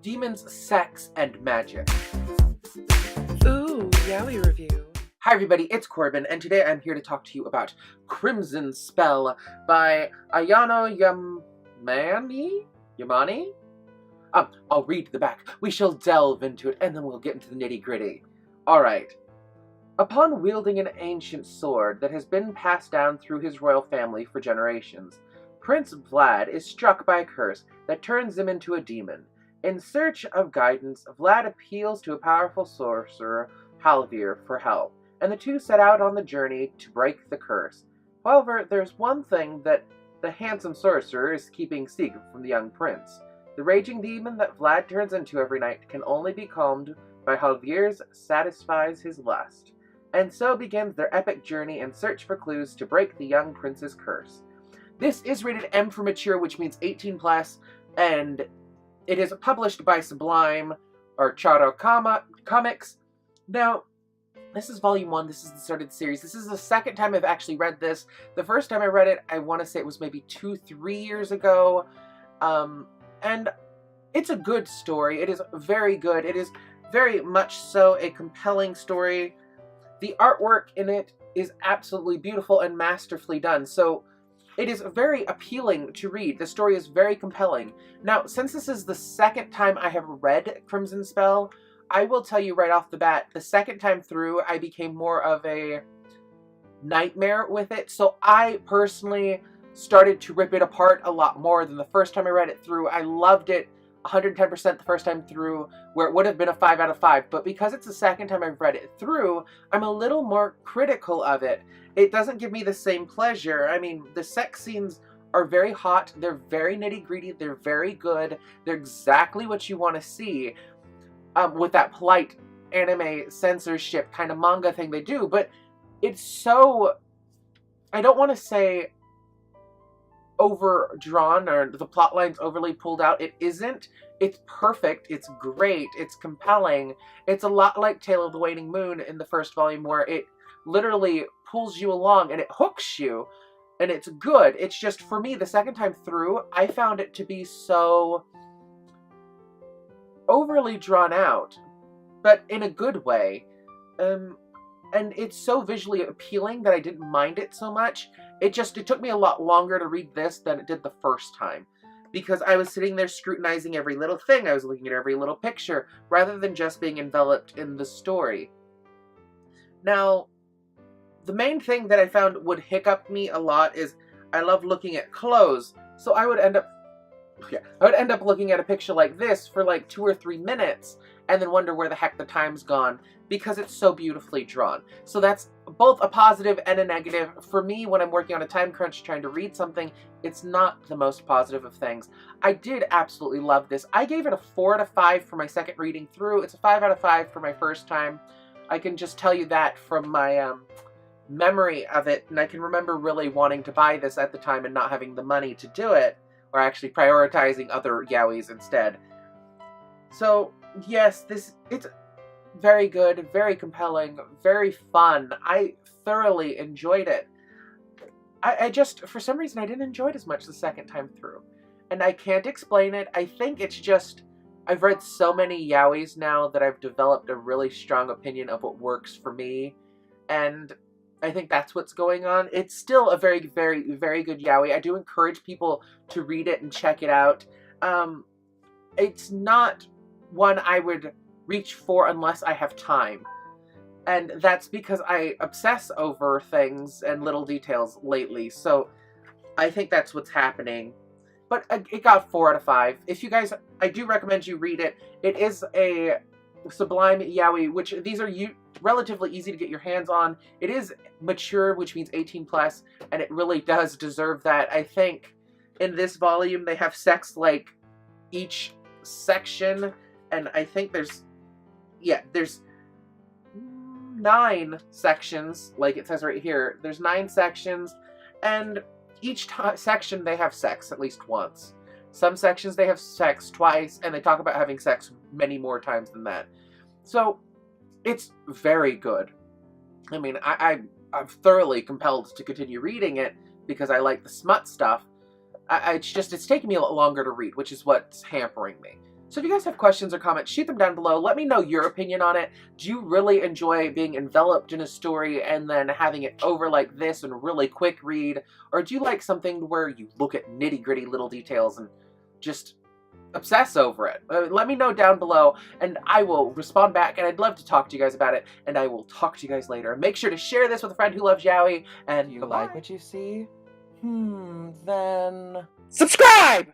demons, sex, and magic. Ooh, Yaoi review. Hi everybody, it's Corbin, and today I'm here to talk to you about Crimson Spell by Ayano Yamane? I'll read the back. We shall delve into it, and then we'll get into the nitty-gritty. Alright. Upon wielding an ancient sword that has been passed down through his royal family for generations, Prince Vlad is struck by a curse that turns him into a demon. In search of guidance, Vlad appeals to a powerful sorcerer, Halvir, for help, and the two set out on the journey to break the curse. However, there's one thing that the handsome sorcerer is keeping secret from the young prince. The raging demon that Vlad turns into every night can only be calmed by Halvir's satisfies his lust. And so begins their epic journey and search for clues to break the young prince's curse. This is rated M for mature, which means 18+, and it is published by Sublime or Comics. Now, this is volume 1, this is the start of the series. This is the second time I've actually read this. The first time I read it, I want to say it was maybe 2-3 years ago. And it's a good story. It is very good. It is very much so a compelling story. The artwork in it is absolutely beautiful and masterfully done. So it is very appealing to read. The story is very compelling. Now, since this is the second time I have read Crimson Spell, I will tell you right off the bat, the second time through, I became more of a nightmare with it. So I personally started to rip it apart a lot more than the first time I read it through. I loved it 110% the first time through, where it would have been a 5 out of 5. But because it's the second time I've read it through, I'm a little more critical of it. It doesn't give me the same pleasure. I mean, the sex scenes are very hot. They're very nitty-gritty. They're very good. They're exactly what you want to see with that polite anime censorship kind of manga thing they do. But it's so, I don't want to say overdrawn or the plot line's overly pulled out. It isn't. It's perfect. It's great. It's compelling. It's a lot like Tale of the Waning Moon in the first volume, where it literally pulls you along and it hooks you, and it's good. It's just, for me, the second time through, I found it to be so overly drawn out, but in a good way. And it's so visually appealing that I didn't mind it so much. It took me a lot longer to read this than it did the first time, because I was sitting there scrutinizing every little thing. I was looking at every little picture, rather than just being enveloped in the story. Now, the main thing that I found would hiccup me a lot is I love looking at clothes. So I would end up looking at a picture like this for like 2 or 3 minutes and then wonder where the heck the time's gone, because it's so beautifully drawn. So that's both a positive and a negative. For me, when I'm working on a time crunch trying to read something, it's not the most positive of things. I did absolutely love this. I gave it a 4 out of 5 for my second reading through. It's a 5 out of 5 for my first time. I can just tell you that from my memory of it, and I can remember really wanting to buy this at the time and not having the money to do it, or actually prioritizing other yaois instead. So yes, it's very good, very compelling, very fun. I thoroughly enjoyed it. I just, for some reason, I didn't enjoy it as much the second time through. And I can't explain it. I think it's just, I've read so many yaois now that I've developed a really strong opinion of what works for me. And I think that's what's going on. It's still a very, very, very good yaoi. I do encourage people to read it and check it out. It's not one I would reach for unless I have time. And that's because I obsess over things and little details lately. So I think that's what's happening. But it got 4 out of 5. If you guys, I do recommend you read it. It is a Sublime yaoi, which these are relatively easy to get your hands on. It is mature, which means 18+, and it really does deserve that. I think in this volume they have sex like each section, and I think there's 9 sections, like it says right here. There's 9 sections, and each section they have sex at least once. Some sections they have sex twice, and they talk about having sex many more times than that. So it's very good. I mean, I'm thoroughly compelled to continue reading it because I like the smut stuff. It's taking me a lot longer to read, which is what's hampering me. So if you guys have questions or comments, shoot them down below. Let me know your opinion on it. Do you really enjoy being enveloped in a story and then having it over like this and a really quick read? Or do you like something where you look at nitty-gritty little details and just obsess over it? Let me know down below and I will respond back, and I'd love to talk to you guys about it, and I will talk to you guys later. Make sure to share this with a friend who loves yaoi, and You bye-bye. like what you see? Then... Subscribe!